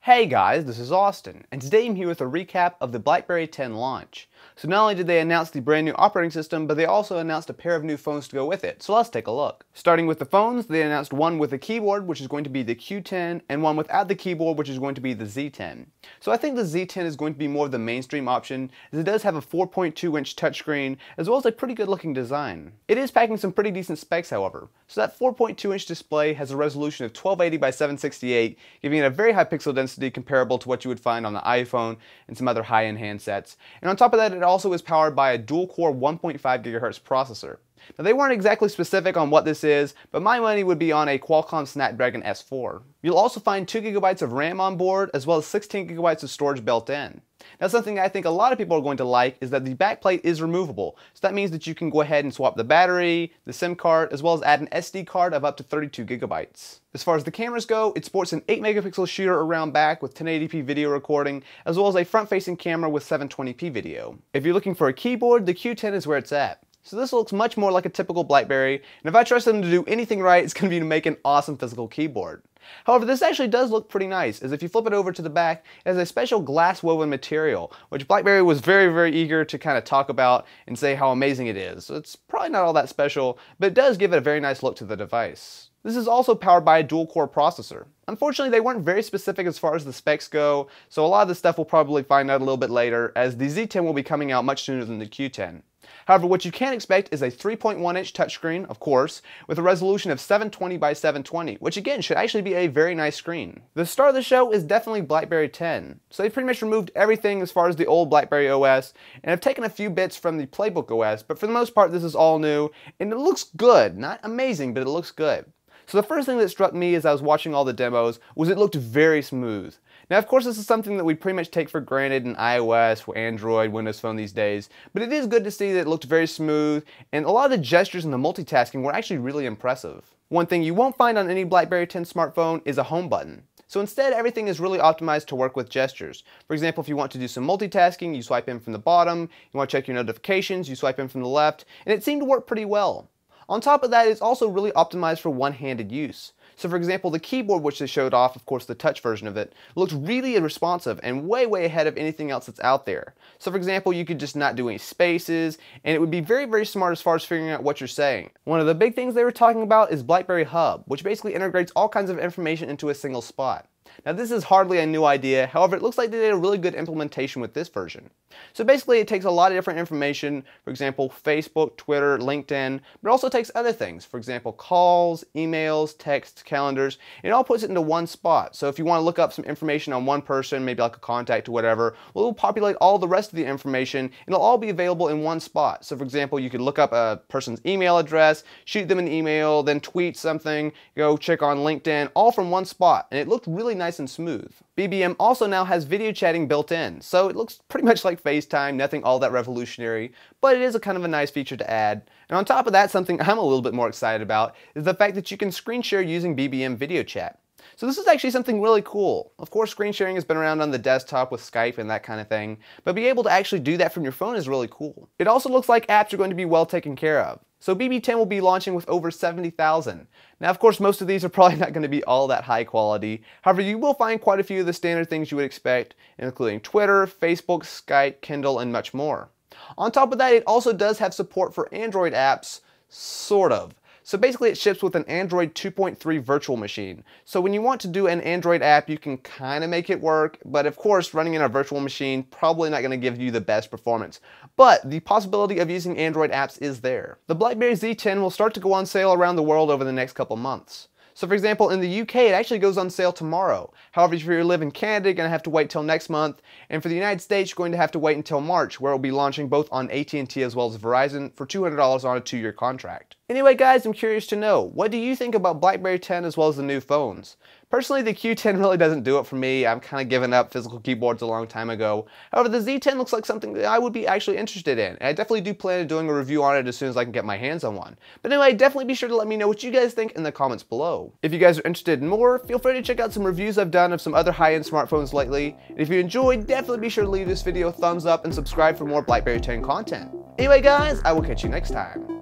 Hey guys, this is Austin, and today I'm here with a recap of the BlackBerry 10 launch. So not only did they announce the brand new operating system, but they also announced a pair of new phones to go with it. So let's take a look. Starting with the phones, they announced one with a keyboard, which is going to be the Q10, and one without the keyboard, which is going to be the Z10. So I think the Z10 is going to be more of the mainstream option, as it does have a 4.2-inch touchscreen, as well as a pretty good looking design. It is packing some pretty decent specs, however. So that 4.2-inch display has a resolution of 1280 by 768, giving it a very high pixel density comparable to what you would find on the iPhone and some other high-end handsets. And on top of that, it also is powered by a dual-core 1.5 GHz processor. Now they weren't exactly specific on what this is, but my money would be on a Qualcomm Snapdragon S4. You'll also find 2 GB of RAM on board, as well as 16 GB of storage built in. Now something I think a lot of people are going to like is that the backplate is removable, so that means that you can go ahead and swap the battery, the SIM card, as well as add an SD card of up to 32 GB. As far as the cameras go, it sports an 8 megapixel shooter around back with 1080p video recording, as well as a front-facing camera with 720p video. If you're looking for a keyboard, the Q10 is where it's at. So this looks much more like a typical BlackBerry, and if I trust them to do anything right, it's going to be to make an awesome physical keyboard. However, this actually does look pretty nice, as if you flip it over to the back, it has a special glass woven material, which BlackBerry was very eager to kind of talk about and say how amazing it is. So it's probably not all that special, but it does give it a very nice look to the device. This is also powered by a dual-core processor. Unfortunately, they weren't very specific as far as the specs go, so a lot of this stuff we'll probably find out a little bit later, as the Z10 will be coming out much sooner than the Q10. However, what you can expect is a 3.1-inch touchscreen, of course, with a resolution of 720 by 720, which again should actually be a very nice screen. The star of the show is definitely BlackBerry 10. So they've pretty much removed everything as far as the old BlackBerry OS, and have taken a few bits from the Playbook OS, but for the most part this is all new, and it looks good. Not amazing, but it looks good. So the first thing that struck me as I was watching all the demos was it looked very smooth. Now of course this is something that we pretty much take for granted in iOS, Android, Windows Phone these days, but it is good to see that it looked very smooth, and a lot of the gestures and the multitasking were actually really impressive. One thing you won't find on any BlackBerry 10 smartphone is a home button. So instead, everything is really optimized to work with gestures. For example, if you want to do some multitasking, you swipe in from the bottom. You want to check your notifications, you swipe in from the left, and it seemed to work pretty well. On top of that, it's also really optimized for one-handed use. So for example, the keyboard which they showed off, of course the touch version of it, looked really responsive and way ahead of anything else that's out there. So for example, you could just not do any spaces, and it would be very smart as far as figuring out what you're saying. One of the big things they were talking about is BlackBerry Hub, which basically integrates all kinds of information into a single spot. Now this is hardly a new idea, however it looks like they did a really good implementation with this version. So basically it takes a lot of different information, for example Facebook, Twitter, LinkedIn, but it also takes other things, for example calls, emails, texts, calendars, and it all puts it into one spot. So if you want to look up some information on one person, maybe like a contact or whatever, well, it will populate all the rest of the information and it'll all be available in one spot. So for example, you could look up a person's email address, shoot them an email, then tweet something, go check on LinkedIn, all from one spot, and it looked really nice and smooth. BBM also now has video chatting built in, so it looks pretty much like FaceTime, nothing all that revolutionary, but it is a kind of a nice feature to add. And on top of that, something I'm a little bit more excited about is the fact that you can screen share using BBM video chat. So this is actually something really cool. Of course, screen sharing has been around on the desktop with Skype and that kind of thing, but be able to actually do that from your phone is really cool. It also looks like apps are going to be well taken care of. So BB10 will be launching with over 70,000. Now of course most of these are probably not going to be all that high quality, however you will find quite a few of the standard things you would expect, including Twitter, Facebook, Skype, Kindle, and much more. On top of that, it also does have support for Android apps, sort of. So basically it ships with an Android 2.3 virtual machine. So when you want to do an Android app, you can kind of make it work, but of course running in a virtual machine probably not going to give you the best performance. But the possibility of using Android apps is there. The BlackBerry Z10 will start to go on sale around the world over the next couple months. So for example, in the UK, it actually goes on sale tomorrow. However, if you live in Canada, you're going to have to wait till next month. And for the United States, you're going to have to wait until March, where it will be launching both on AT&T as well as Verizon for $200 on a 2-year contract. Anyway guys, I'm curious to know, what do you think about BlackBerry 10 as well as the new phones? Personally, the Q10 really doesn't do it for me. I've kind of given up physical keyboards a long time ago. However, the Z10 looks like something that I would be actually interested in, and I definitely do plan on doing a review on it as soon as I can get my hands on one. But anyway, definitely be sure to let me know what you guys think in the comments below. If you guys are interested in more, feel free to check out some reviews I've done of some other high-end smartphones lately. And if you enjoyed, definitely be sure to leave this video a thumbs up and subscribe for more BlackBerry 10 content. Anyway guys, I will catch you next time.